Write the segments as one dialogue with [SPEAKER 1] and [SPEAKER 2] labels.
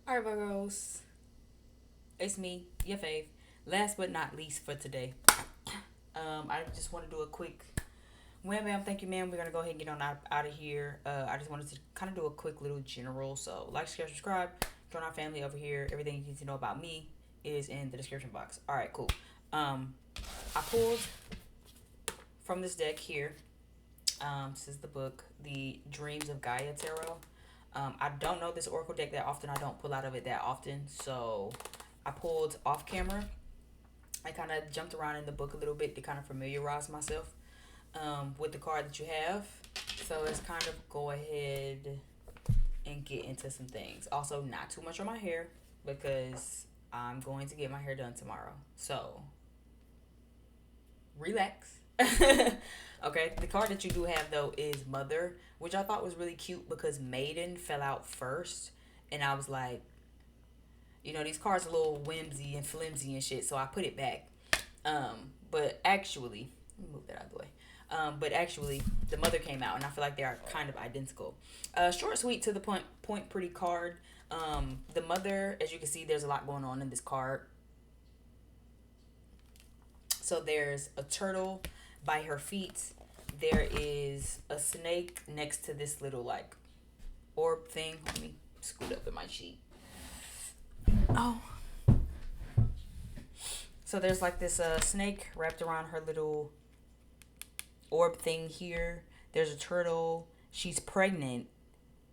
[SPEAKER 1] All right, Virgos. It's me, your fave. Last but not least for today, I just want to do a quick wham bam. Thank you, ma'am. We're gonna go ahead and get on out of here. I just wanted to kind of do a quick little general. So, like, share, subscribe, join our family over here. Everything you need to know about me is in the description box. All right, cool. Um, I pulled from this deck here. This is the book, The Dreams of Gaia Tarot. I don't know this oracle deck that often. I don't pull out of it that often, so I pulled off camera. I kind of jumped around in the book a little bit to kind of familiarize myself with the card that you have. So let's kind of go ahead and get into some things. Also, not too much on my hair because I'm going to get my hair done tomorrow. So relax. Okay, the card that you do have though is Mother, which I thought was really cute because Maiden fell out first, and I was like, these cards are a little whimsy and flimsy and shit, so I put it back. But actually, let me move that out of the way. But actually, the Mother came out, and I feel like they are kind of identical. Short, sweet, to the point, pretty card. The Mother, as you can see, there's a lot going on in this card. So there's a turtle by her feet. There is a snake next to this little like orb thing. Let me scoot up in my sheet. Oh. So there's like this snake wrapped around her little orb thing here. There's a turtle. She's pregnant.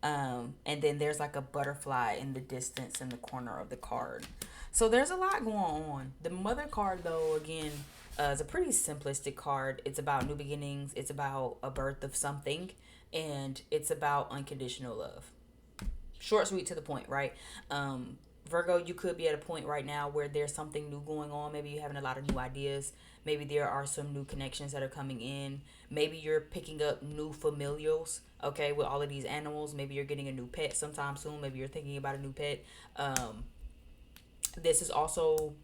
[SPEAKER 1] And then there's like a butterfly in the distance in the corner of the card. So there's a lot going on. The Mother card, though, again, is a pretty simplistic card. It's about new beginnings. It's about a birth of something, and it's about unconditional love. Short, sweet, to the point, right? Virgo, you could be at a point right now where there's something new going on. Maybe you're having a lot of new ideas. Maybe there are some new connections that are coming in. Maybe you're picking up new familials, okay, with all of these animals. Maybe you're getting a new pet sometime soon. Maybe you're thinking about a new pet. This is also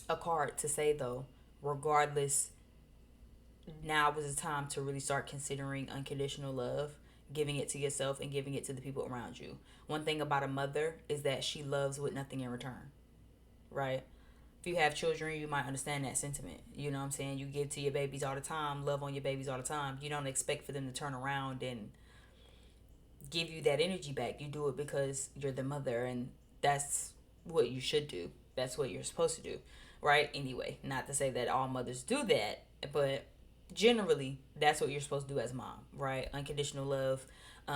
[SPEAKER 1] a card to say, though, regardless, now is the time to really start considering unconditional love, giving it to yourself and giving it to the people around you. One thing about a mother is that she loves with nothing in return, right? If you have children, you might understand that sentiment. You know what I'm saying? You give to your babies all the time, love on your babies all the time. You don't expect for them to turn around and give you that energy back. You do it because you're the mother, and that's what you should do. That's what you're supposed to do, right? Anyway, not to say that all mothers do that, but generally, that's what you're supposed to do as mom, right? Unconditional love.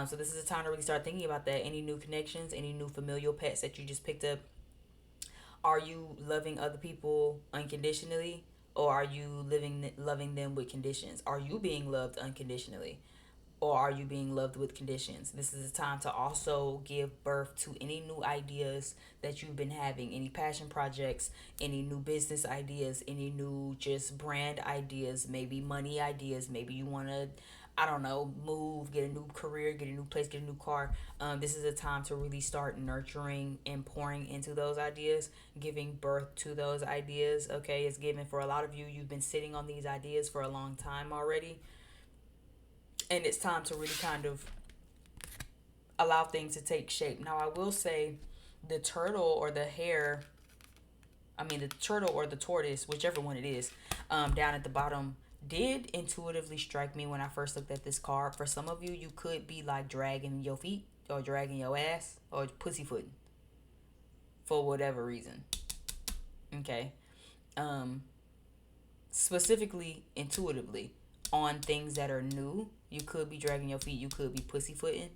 [SPEAKER 1] So this is a time to really start thinking about that. Any new connections, any new familial pets that you just picked up. Are you loving other people unconditionally, or are you loving them with conditions? Are you being loved unconditionally, or are you being loved with conditions? This is a time to also give birth to any new ideas that you've been having, any passion projects, any new business ideas, any new just brand ideas, maybe money ideas. Maybe you want to, I don't know, move, get a new career, get a new place, get a new car. This is a time to really start nurturing and pouring into those ideas, giving birth to those ideas. Okay, it's given for a lot of you. You've been sitting on these ideas for a long time already, and it's time to really kind of allow things to take shape. Now, I will say the turtle or the hare, I mean, the turtle or the tortoise, whichever one it is, down at the bottom, did intuitively strike me when I first looked at this card. For some of you, you could be like dragging your feet or dragging your ass or pussyfooting for whatever reason. Okay. Um, Specifically, intuitively, on things that are new, you could be dragging your feet, you could be pussyfooting.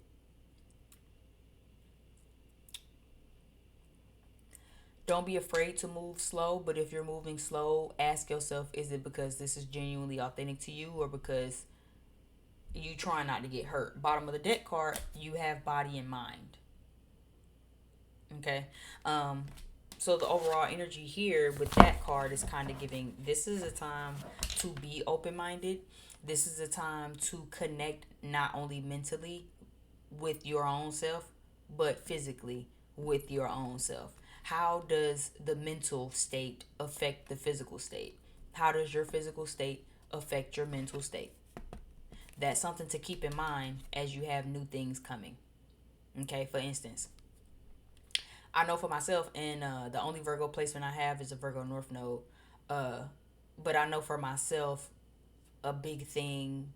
[SPEAKER 1] Don't be afraid to move slow, but if you're moving slow, ask yourself, is it because this is genuinely authentic to you, or because you try not to get hurt? Bottom of the deck card, you have body and mind. Okay. So the overall energy here with that card is kind of giving, this is a time to be open-minded. This is a time to connect not only mentally with your own self, but physically with your own self. How does the mental state affect the physical state? How does your physical state affect your mental state? That's something to keep in mind as you have new things coming. Okay, for instance, I know for myself, and the only Virgo placement I have is a Virgo North Node. Uh, but I know for myself, a big thing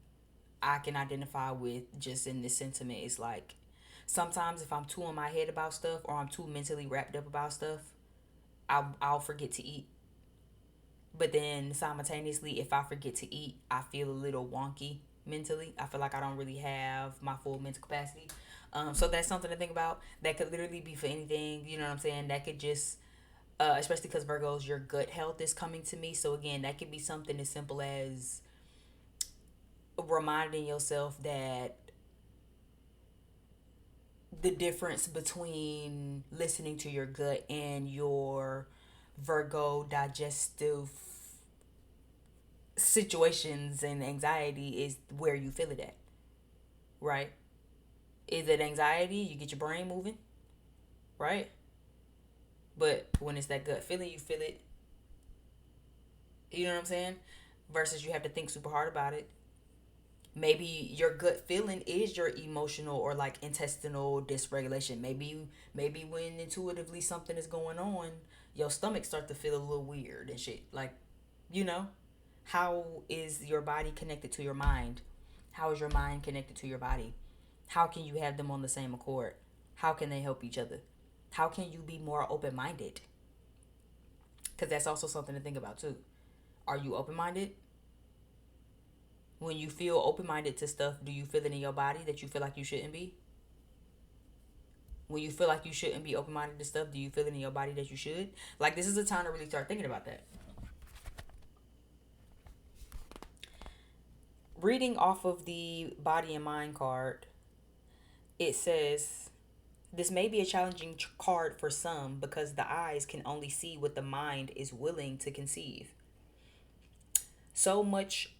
[SPEAKER 1] I can identify with just in this sentiment is like sometimes if I'm too in my head about stuff or I'm too mentally wrapped up about stuff, I'll forget to eat. But then simultaneously, if I forget to eat, I feel a little wonky mentally. I feel like I don't really have my full mental capacity. So that's something to think about. That could literally be for anything. You know what I'm saying? That could just, especially because Virgos, your gut health is coming to me. So again, that could be something as simple as reminding yourself that the difference between listening to your gut and your Virgo digestive situations and anxiety is where you feel it at, right? Is it anxiety? You get your brain moving, right? But when it's that gut feeling, you feel it. You know what I'm saying? Versus you have to think super hard about it. Maybe your gut feeling is your emotional or like intestinal dysregulation. Maybe when intuitively something is going on, your stomach starts to feel a little weird and shit. Like, you know, how is your body connected to your mind? How is your mind connected to your body? How can you have them on the same accord? How can they help each other? How can you be more open minded? Because that's also something to think about too. Are you open minded? When you feel open minded to stuff, do you feel it in your body that you feel like you shouldn't be? When you feel like you shouldn't be open minded to stuff, do you feel it in your body that you should? Like, this is a time to really start thinking about that. Reading off of the body and mind card, it says this may be a challenging card for some because the eyes can only see what the mind is willing to conceive. So much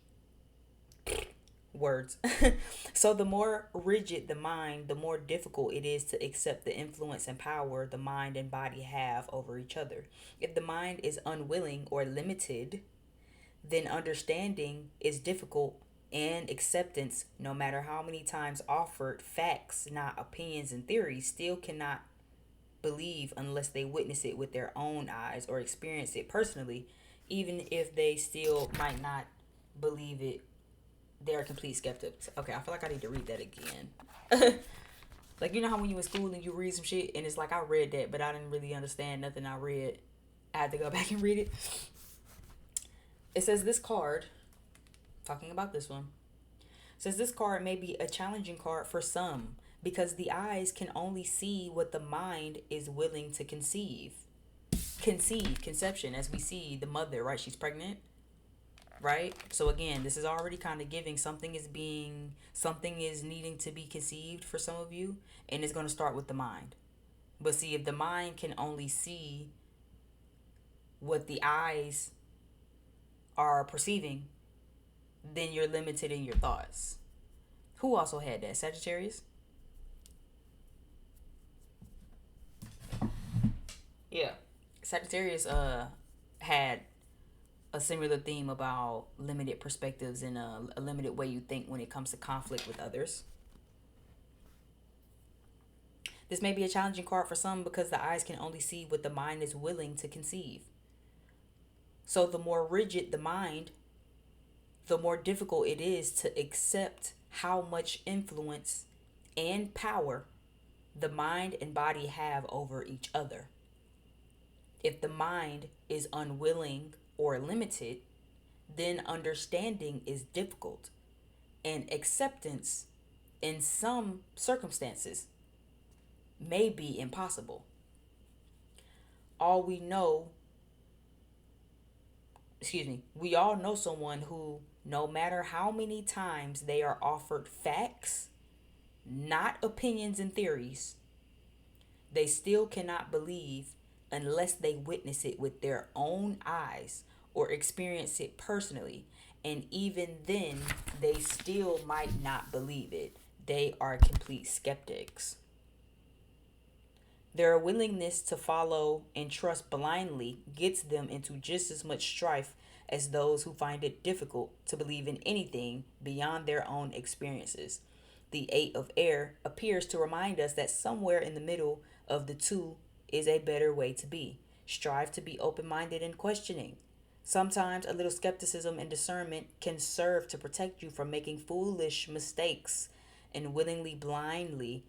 [SPEAKER 1] words. So the more rigid the mind, the more difficult it is to accept the influence and power the mind and body have over each other. If the mind is unwilling or limited, then understanding is difficult and acceptance, no matter how many times offered facts, not opinions and theories, still cannot believe unless they witness it with their own eyes or experience it personally, even if they still might not believe it. They're complete skeptics. Okay, I feel like I need to read that again. Like, you know how when you in school and you read some shit and it's like, I read that, but I didn't really understand nothing I read. I had to go back and read it. It says this card, talking about this one, says this card may be a challenging card for some because the eyes can only see what the mind is willing to conceive. Conception, as we see the mother, right? She's pregnant, right? So again, this is already kind of giving something is needing to be conceived for some of you, and it's going to start with the mind. But see, if the mind can only see what the eyes are perceiving, then you're limited in your thoughts. Who also had that? Sagittarius? Yeah. Sagittarius had a similar theme about limited perspectives and a limited way you think when it comes to conflict with others. This may be a challenging card for some because the eyes can only see what the mind is willing to conceive. So the more rigid the mind, the more difficult it is to accept how much influence and power the mind and body have over each other. If the mind is unwilling or limited, then understanding is difficult and acceptance in some circumstances may be impossible. All we know, we all know someone who, no matter how many times they are offered facts, not opinions and theories, they still cannot believe unless they witness it with their own eyes or experience it personally. And even then, they still might not believe it. They are complete skeptics. Their willingness to follow and trust blindly gets them into just as much strife as those who find it difficult to believe in anything beyond their own experiences. The Eight of Air appears to remind us that somewhere in the middle of the two is a better way to be. Strive to be open-minded and questioning. Sometimes a little skepticism and discernment can serve to protect you from making foolish mistakes and willingly blindly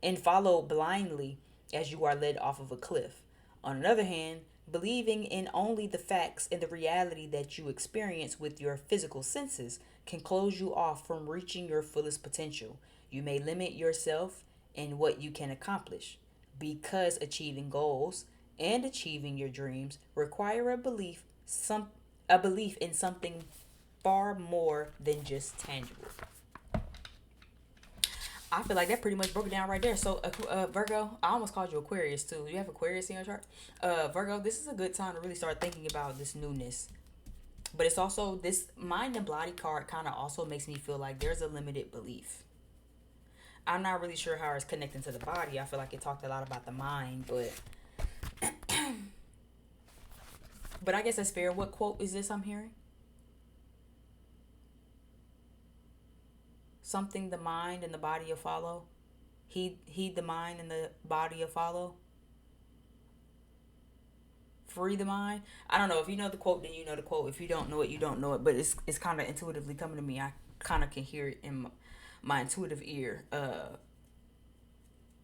[SPEAKER 1] and follow blindly as you are led off of a cliff. On the other hand, believing in only the facts and the reality that you experience with your physical senses can close you off from reaching your fullest potential. You may limit yourself in what you can accomplish because achieving goals and achieving your dreams require a belief in something far more than just tangible. I feel like that pretty much broke it down right there. So, Virgo, I almost called you Aquarius too. You have Aquarius in your chart? Virgo, this is a good time to really start thinking about this newness. But it's also, this mind and body card kind of also makes me feel like there's a limited belief. I'm not really sure how it's connecting to the body. I feel like it talked a lot about the mind, but I guess that's fair. What quote is this I'm hearing? Something the mind and the body will follow. Heed the mind and the body will follow. Free the mind. I don't know. If you know the quote, then you know the quote. If you don't know it, you don't know it. But it's kind of intuitively coming to me. I kind of can hear it in my intuitive ear.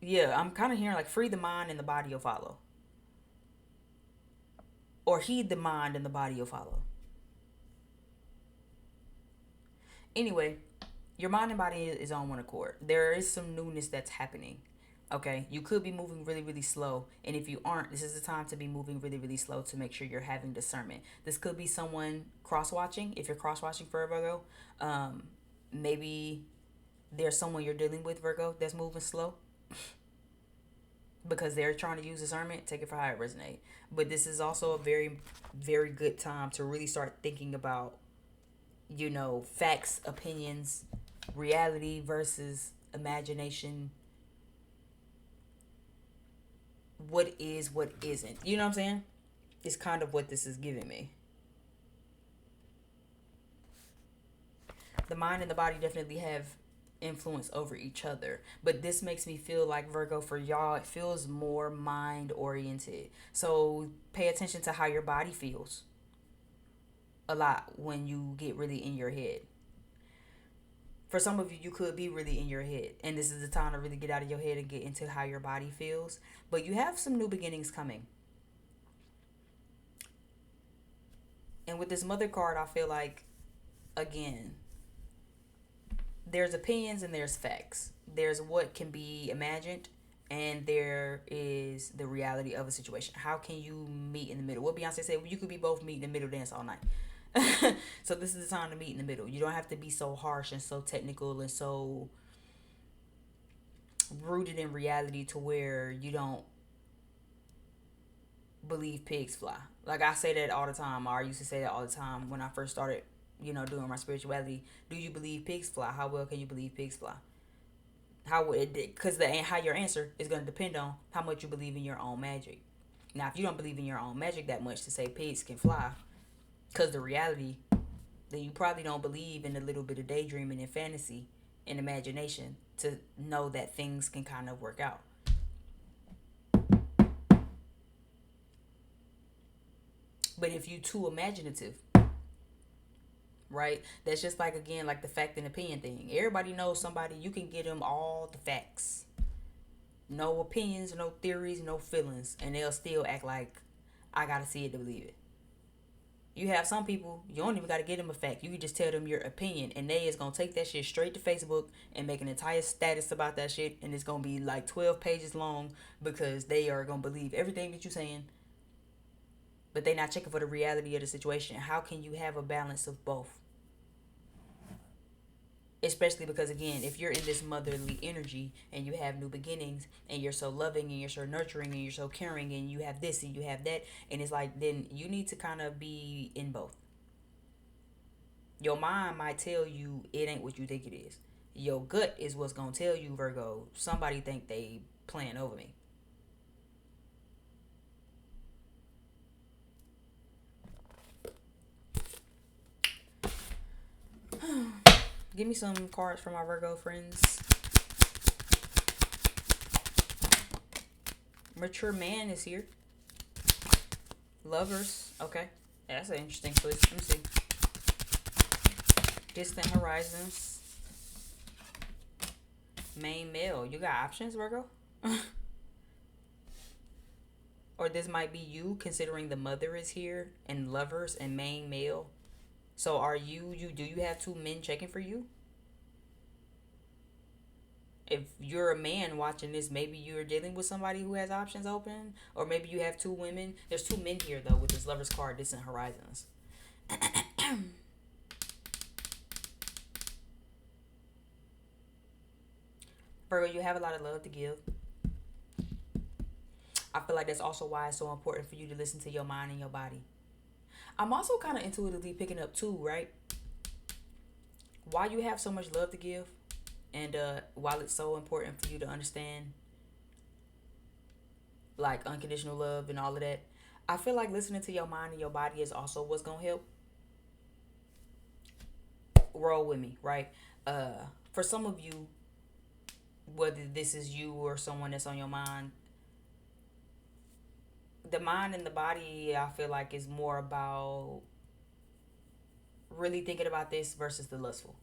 [SPEAKER 1] Yeah, I'm kind of hearing like free the mind and the body will follow. Or heed the mind and the body will follow. Anyway, your mind and body is on one accord. There is some newness that's happening. Okay, you could be moving really, really slow. And if you aren't, this is the time to be moving really, really slow to make sure you're having discernment. This could be someone cross-watching. If you're cross-watching for a Virgo, maybe there's someone you're dealing with, Virgo, that's moving slow. Because they're trying to use discernment. Take it for how it resonates. But this is also a very, very good time to really start thinking about, facts, opinions, reality versus imagination. What is, what isn't. You know what I'm saying? It's kind of what this is giving me. The mind and the body definitely have influence over each other. But this makes me feel like, Virgo, for y'all, it feels more mind oriented. So pay attention to how your body feels a lot when you get really in your head. For some of you, you could be really in your head. And this is the time to really get out of your head and get into how your body feels. But you have some new beginnings coming. And with this mother card, I feel like, again, there's opinions and there's facts. There's what can be imagined and there is the reality of a situation. How can you meet in the middle? What Beyonce said, well, you could be both meet in the middle, dance all night. So this is the time to meet in the middle. You don't have to be so harsh and so technical and so rooted in reality to where you don't believe pigs fly. Like I say that all the time. I used to say that all the time when I first started, doing my spirituality. Do you believe pigs fly? How well can you believe pigs fly? Because how your answer is going to depend on how much you believe in your own magic. Now, if you don't believe in your own magic that much to say pigs can fly, because the reality, then you probably don't believe in a little bit of daydreaming and fantasy and imagination to know that things can kind of work out. But if you too imaginative, right? That's just like, again, like the fact and opinion thing. Everybody knows somebody, you can get them all the facts. No opinions, no theories, no feelings. And they'll still act like, I got to see it to believe it. You have some people, you don't even got to get them a fact. You can just tell them your opinion. And they is going to take that shit straight to Facebook and make an entire status about that shit. And it's going to be like 12 pages long because they are going to believe everything that you're saying. But they're not checking for the reality of the situation. How can you have a balance of both? Especially because, again, if you're in this motherly energy and you have new beginnings and you're so loving and you're so nurturing and you're so caring and you have this and you have that, and it's like, then you need to kind of be in both. Your mind might tell you it ain't what you think it is. Your gut is what's going to tell you, Virgo, somebody think they playing over me. Give me some cards for my Virgo friends. Mature man is here. Lovers. Okay. That's an interesting twist. Let me see. Distant horizons. Main male. You got options, Virgo? Or this might be you considering the mother is here and lovers and main male. So are do you have two men checking for you? If you're a man watching this, maybe you're dealing with somebody who has options open, or maybe you have two women. There's two men here though with this lovers card, distant horizons. Virgo, you have a lot of love to give. I feel like that's also why it's so important for you to listen to your mind and your body. I'm also kind of intuitively picking up too, right? Why you have so much love to give, and while it's so important for you to understand like unconditional love and all of that, I feel like listening to your mind and your body is also what's gonna help. Roll with me, right? For some of you, whether this is you or someone that's on your mind, the mind and the body, I feel like, is more about really thinking about this versus the lustful.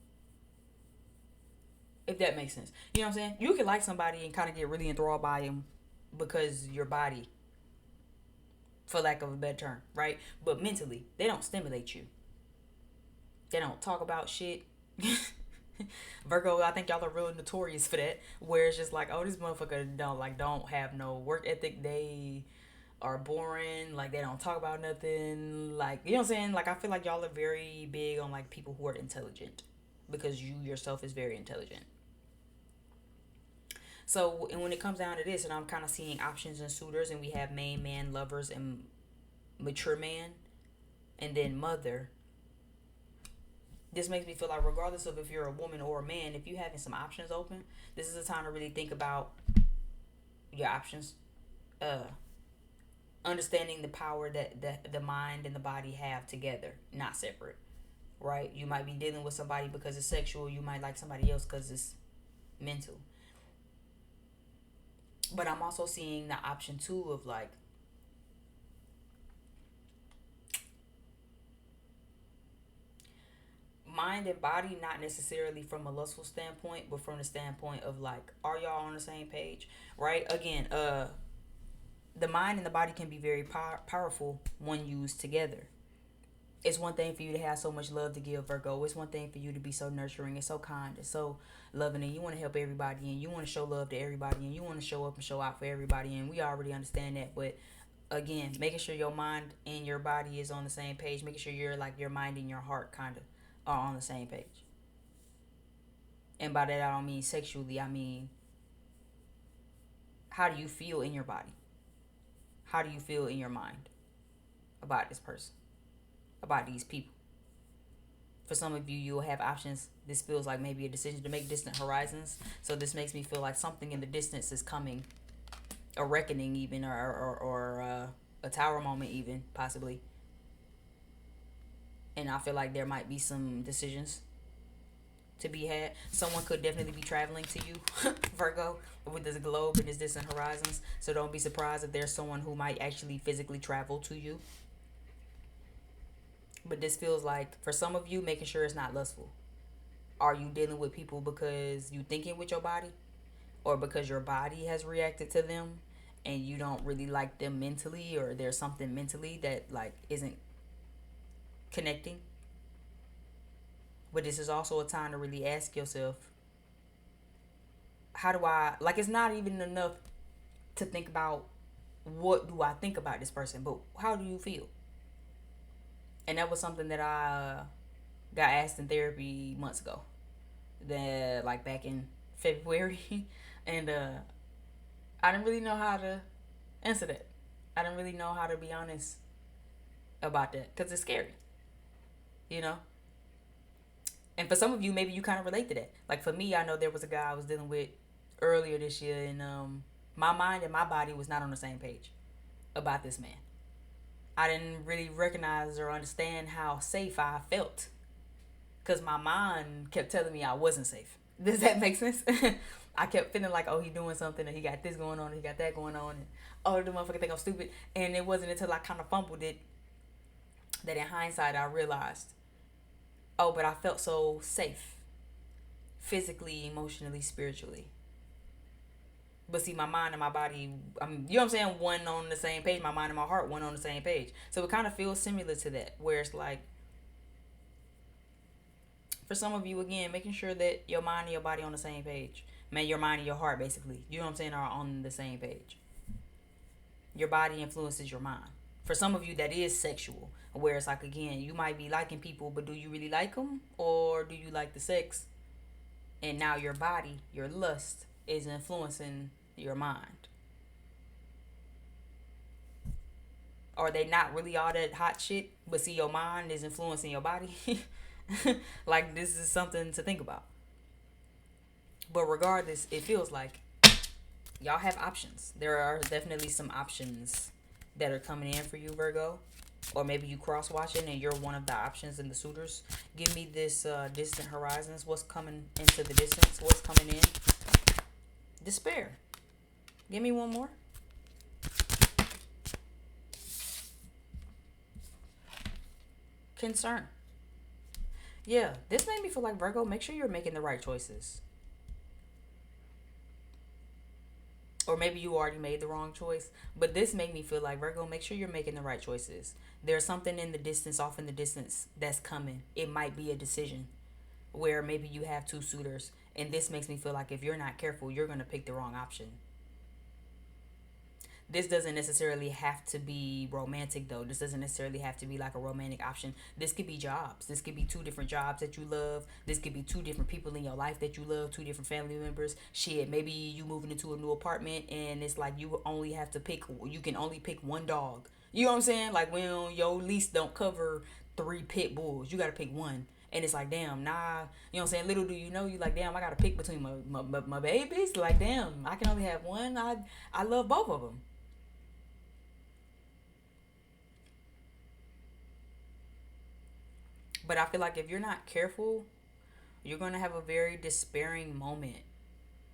[SPEAKER 1] If that makes sense. You know what I'm saying? You can like somebody and kind of get really enthralled by them because your body, for lack of a better term, right? But mentally, they don't stimulate you. They don't talk about shit. Virgo, I think y'all are real notorious for that. Where it's just like, oh, this motherfucker don't have no work ethic. They are boring. Like they don't talk about nothing. Like, you know what I'm saying? Like I feel like y'all are very big on like people who are intelligent, because you yourself is very intelligent. So, and when it comes down to this, and I'm kind of seeing options and suitors, and we have main man, lovers, and mature man, and then mother. This makes me feel like regardless of if you're a woman or a man, if you're having some options open, this is a time to really think about your options. Uh, Understanding the power that the mind and the body have together, not separate. Right? You might be dealing with somebody because it's sexual. You might like somebody else because it's mental. But I'm also seeing the option too of like, mind and body, not necessarily from a lustful standpoint, but from the standpoint of like, are y'all on the same page? Right? Again, the mind and the body can be very powerful when used together. It's one thing for you to have so much love to give, Virgo. It's one thing for you to be so nurturing and so kind and so loving, and you want to help everybody, and you want to show love to everybody, and you want to show up and show out for everybody, and we already understand that. But again, making sure your mind and your body is on the same page, making sure your mind and your heart kind of are on the same page. And by that I don't mean sexually, I mean, how do you feel in your body? How do you feel in your mind about this person, about these people? For some of you, you'll have options. This feels like maybe a decision to make, distant horizons. So this makes me feel like something in the distance is coming, a reckoning even, or a tower moment even, possibly. And I feel like there might be some decisions to be had. Someone could definitely be traveling to you, Virgo, with this globe and this distant horizons. So don't be surprised if there's someone who might actually physically travel to you. But this feels like, for some of you, making sure it's not lustful. Are you dealing with people because you thinking with your body, or because your body has reacted to them and you don't really like them mentally, or there's something mentally that like isn't connecting? But this is also a time to really ask yourself, how do I, like, it's not even enough to think about what do I think about this person, but how do you feel? And that was something that I got asked in therapy months ago, that like back in February. And I didn't really know how to answer that. I didn't really know how to be honest about that, because it's scary, you know. And for some of you, maybe you kind of relate to that. Like for me, I know there was a guy I was dealing with earlier this year, and my mind and my body was not on the same page about this man. I didn't really recognize or understand how safe I felt, because my mind kept telling me I wasn't safe. Does that make sense? I kept feeling like, oh, he doing something, and he got this going on, and he got that going on, and oh, the motherfucker think I'm stupid. And it wasn't until I kind of fumbled it that in hindsight I realized, oh, but I felt so safe, physically, emotionally, spiritually. But see, my mind and my body, you know what I'm saying, one on the same page. My mind and my heart, one on the same page. So it kind of feels similar to that, where it's like, for some of you, again, making sure that your mind and your body on the same page. Man, your mind and your heart, basically, you know what I'm saying, are on the same page. Your body influences your mind. For some of you, that is sexual, where it's like, again, you might be liking people, but do you really like them, or do you like the sex? And now your body, your lust, is influencing your mind. Are they not really all that hot shit, but see, your mind is influencing your body? Like, this is something to think about. But regardless, it feels like y'all have options. There are definitely some options that are coming in for you, Virgo. Or maybe you cross watching and you're one of the options in the suitors. Give me this distant horizons. What's coming into the distance? What's coming in? Despair. Give me one more. Concern. Yeah, this made me feel like, Virgo, make sure you're making the right choices. Or maybe you already made the wrong choice. But this made me feel like, Virgo, make sure you're making the right choices. There's something in the distance, off in the distance, that's coming. It might be a decision where maybe you have two suitors. And this makes me feel like if you're not careful, you're going to pick the wrong option. This doesn't necessarily have to be romantic, though. This doesn't necessarily have to be like a romantic option. This could be jobs. This could be two different jobs that you love. This could be two different people in your life that you love, two different family members. Shit, maybe you moving into a new apartment and it's like you only have to pick, you can only pick one dog. You know what I'm saying? Like, when your lease don't cover 3 pit bulls, you got to pick one. And it's like, damn, nah, you know what I'm saying? Little do you know, you like, damn, I got to pick between my babies. Like, damn, I can only have one. I love both of them. But I feel like if you're not careful, you're going to have a very despairing moment,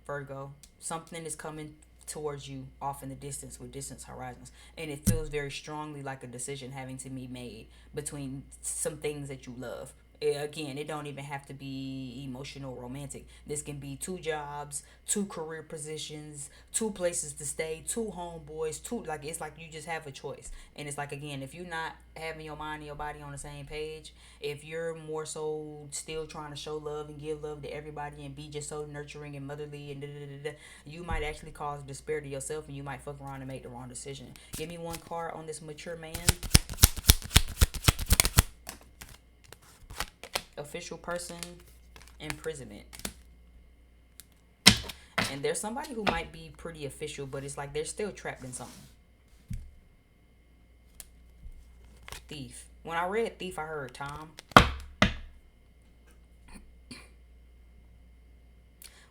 [SPEAKER 1] Virgo. Something is coming towards you off in the distance with distance horizons. And it feels very strongly like a decision having to be made between some things that you love. Again, it don't even have to be emotional, romantic. This can be two jobs, two career positions, two places to stay, two homeboys, two, like, it's like you just have a choice. And it's like, again, if you're not having your mind and your body on the same page, if you're more so still trying to show love and give love to everybody and be just so nurturing and motherly and da da da da, you might actually cause despair to yourself and you might fuck around and make the wrong decision. Give me one card on this mature man. Official person, imprisonment. And there's somebody who might be pretty official, but it's like they're still trapped in something. Thief. When I read thief, I heard Tom.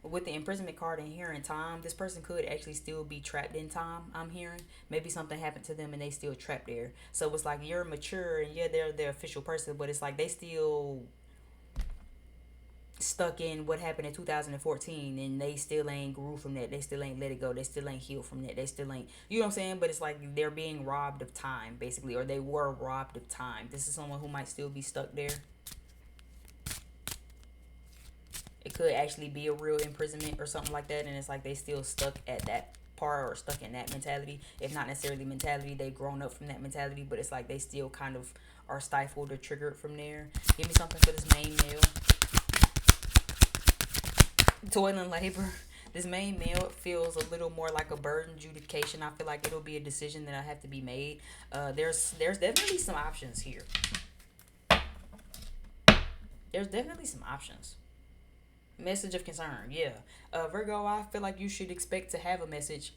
[SPEAKER 1] With the imprisonment card in here and time, this person could actually still be trapped in time. I'm hearing maybe something happened to them and they still trapped there. So it's like you're mature and yeah, they're the official person, but it's like they still stuck in what happened in 2014 and they still ain't grew from that. They still ain't let it go. They still ain't healed from that. They still ain't, you know what I'm saying? But it's like they're being robbed of time, basically, or they were robbed of time. This is someone who might still be stuck there. It could actually be a real imprisonment or something like that, and it's like they still stuck at that part or stuck in that mentality. If not necessarily mentality, they've grown up from that mentality, but it's like they still kind of are stifled or triggered from there. Give me something for this main male. Toil and labor. This main male feels a little more like a burden adjudication. I feel like it'll be a decision that I have to be made. There's definitely some options here. There's definitely some options. Message of concern, yeah. Virgo, I feel like you should expect to have a message,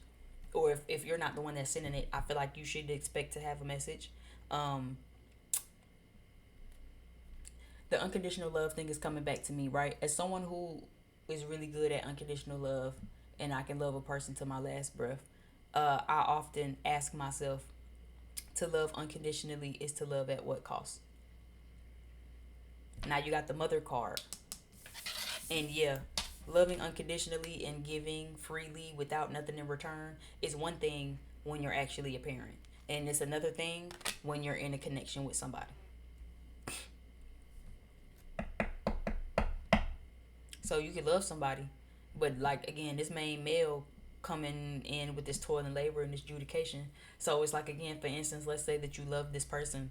[SPEAKER 1] or if you're not the one that's sending it, I feel like you should expect to have a message. The unconditional love thing is coming back to me, right? As someone who is really good at unconditional love, and I can love a person to my last breath, I often ask myself, to love unconditionally is to love at what cost? Now you got the mother card. And yeah, Loving unconditionally and giving freely without nothing in return is one thing when you're actually a parent. And it's another thing when you're in a connection with somebody. So you can love somebody, but like again, this main male coming in with this toil and labor and this adjudication. So it's like again, for instance, let's say that you love this person.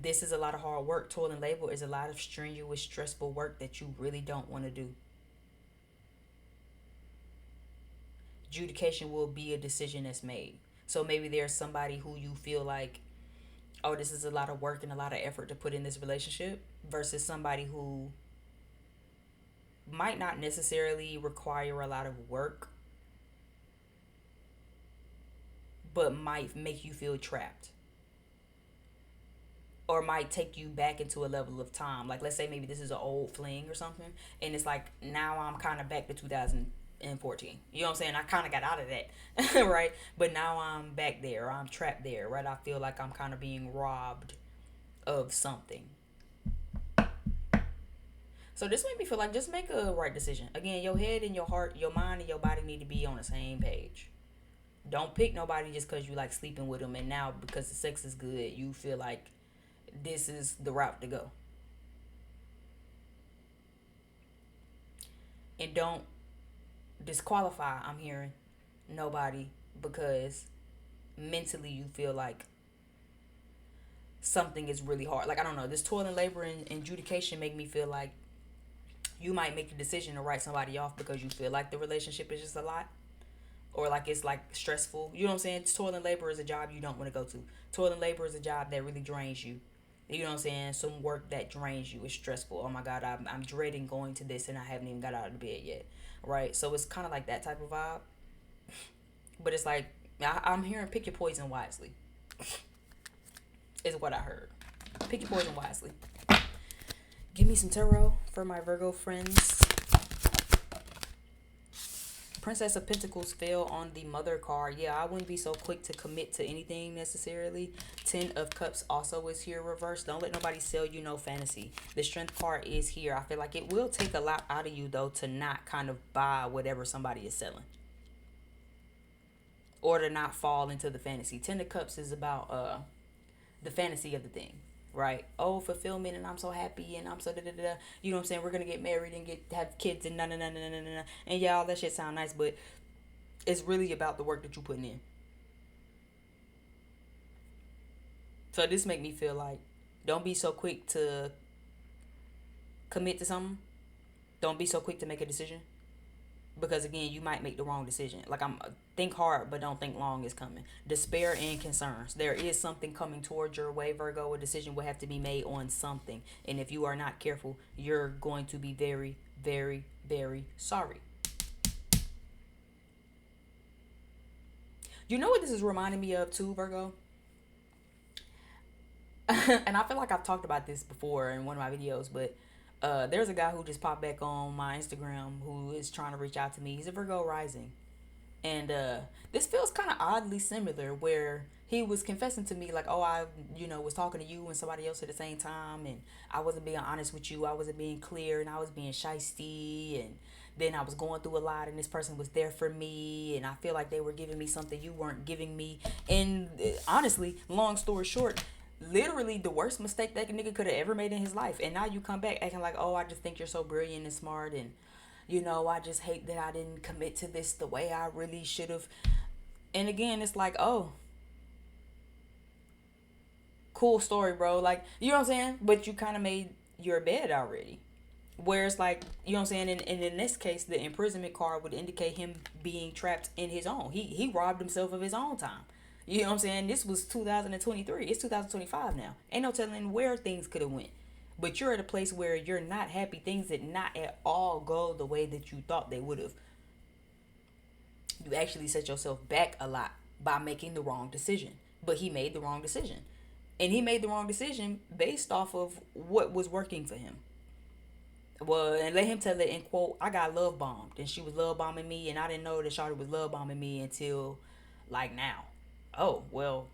[SPEAKER 1] This is a lot of hard work. Toil and labor is a lot of strenuous, stressful work that you really don't want to do. Adjudication will be a decision that's made. So maybe there's somebody who you feel like, oh, this is a lot of work and a lot of effort to put in this relationship, versus somebody who might not necessarily require a lot of work, but might make you feel trapped, or might take you back into a level of time. Like, let's say maybe this is an old fling or something, and it's like now I'm kind of back to 2014. You know what I'm saying? I kind of got out of that, right? But now I'm back there. I'm trapped there, right? I feel like I'm kind of being robbed of something. So this made me feel like just make a right decision. Again, your head and your heart, your mind and your body need to be on the same page. Don't pick nobody just because you like sleeping with them, and now because the sex is good, you feel like this is the route to go. And don't disqualify, I'm hearing, nobody because mentally you feel like something is really hard. Like, I don't know, this toil and labor and adjudication make me feel like you might make the decision to write somebody off because you feel like the relationship is just a lot, or like it's like stressful. You know what I'm saying? Toil and labor is a job you don't want to go to. Toil and labor is a job that really drains you. You know what I'm saying? Some work that drains you is stressful. Oh my God, I'm dreading going to this and I haven't even got out of the bed yet. Right? So it's kind of like that type of vibe. But it's like, I'm hearing pick your poison wisely, is what I heard. Pick your poison wisely. Give me some tarot for my Virgo friends. Princess of Pentacles fell on the Mother card. Yeah, I wouldn't be so quick to commit to anything necessarily. Ten of Cups also is here reversed. Don't let nobody sell you no fantasy. The Strength card is here. I feel like it will take a lot out of you, though, to not kind of buy whatever somebody is selling, or to not fall into the fantasy. Ten of Cups is about the fantasy of the thing, right? Oh, fulfillment, and I'm so happy, and I'm so da da da. You know what I'm saying? We're gonna get married and have kids and na na na na na na. And yeah, all that shit sound nice, but it's really about the work that you putting in. So this make me feel like, don't be so quick to commit to something. Don't be so quick to make a decision, because again, you might make the wrong decision. Like, I'm think hard but don't think long is coming. Despair and concerns. There is something coming towards your way, Virgo. A decision will have to be made on something, and if you are not careful, you're going to be very, very, very sorry. You know what this is reminding me of too, Virgo? And I feel like I've talked about this before in one of my videos, but there's a guy who just popped back on my Instagram who is trying to reach out to me. He's a Virgo rising. And this feels kind of oddly similar, where he was confessing to me like, oh, I, was talking to you and somebody else at the same time, and I wasn't being honest with you. I wasn't being clear, and I was being shisty, and then I was going through a lot, and this person was there for me, and I feel like they were giving me something you weren't giving me. And honestly, long story short, literally the worst mistake that nigga could have ever made in his life. And now you come back acting like, oh, I just think you're so brilliant and smart, and I just hate that I didn't commit to this the way I really should have. And again, it's like, oh, cool story, bro. Like, you know what I'm saying? But you kind of made your bed already. Whereas, like, you know what I'm saying? And in this case, the imprisonment card would indicate him being trapped in his own. He robbed himself of his own time. You know what I'm saying? This was 2023. It's 2025 now. Ain't no telling where things could have went. But you're at a place where you're not happy. Things did not at all go the way that you thought they would have. You actually set yourself back a lot by making the wrong decision. But he made the wrong decision. And he made the wrong decision based off of what was working for him. Well, and let him tell it in quote, I got love bombed. And she was love bombing me. And I didn't know that Shawty was love bombing me until, like, now. Oh, well,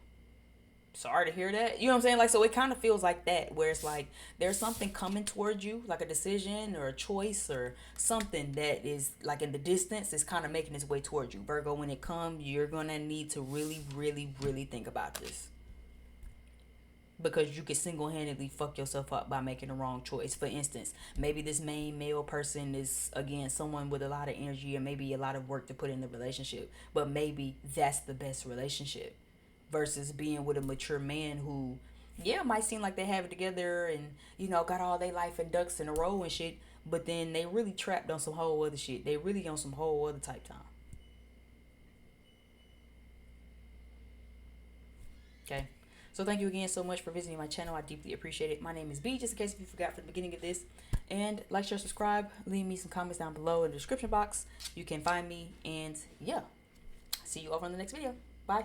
[SPEAKER 1] sorry to hear that. You know what I'm saying? Like, so it kind of feels like that, where it's like there's something coming towards you, like a decision or a choice or something that is like in the distance is kind of making its way towards you. Virgo, when it comes, you're gonna need to really, really, really think about this, because you could single-handedly fuck yourself up by making the wrong choice. For instance, maybe this main male person is, again, someone with a lot of energy and maybe a lot of work to put in the relationship, but maybe that's the best relationship versus being with a mature man who, yeah, might seem like they have it together and, you know, got all their life and ducks in a row and shit, but then they really trapped on some whole other shit. They really on some whole other type time. Okay. So thank you again so much for visiting my channel. I deeply appreciate it. My name is B, just in case if you forgot from the beginning of this. And like, share, subscribe. Leave me some comments down below in the description box. You can find me. And yeah, see you over on the next video. Bye.